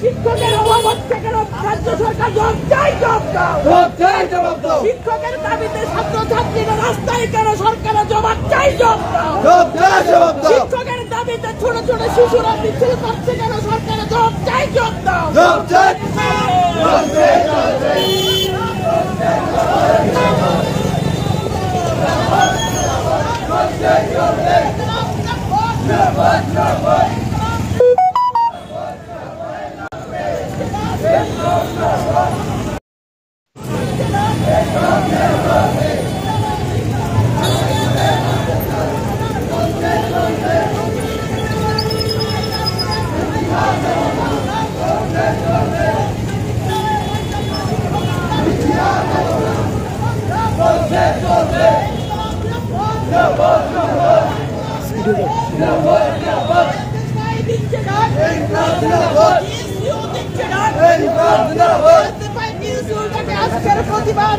শিক্ষকের অভাব হচ্ছে কেন? রাজ্য সরকার জবাব চাই, জবাব দাও। শিক্ষকের দাবিতে ছাত্রছাত্রীরা রাস্তায় কেন? সরকারের জবাব চাই, জবাব দাও। শিক্ষকের দাবিতে ছোট ছোট শিশুরা মিছিল করছে কেন? সরকারের জবাব চাই, জবাব দাও। প্রতিবাদ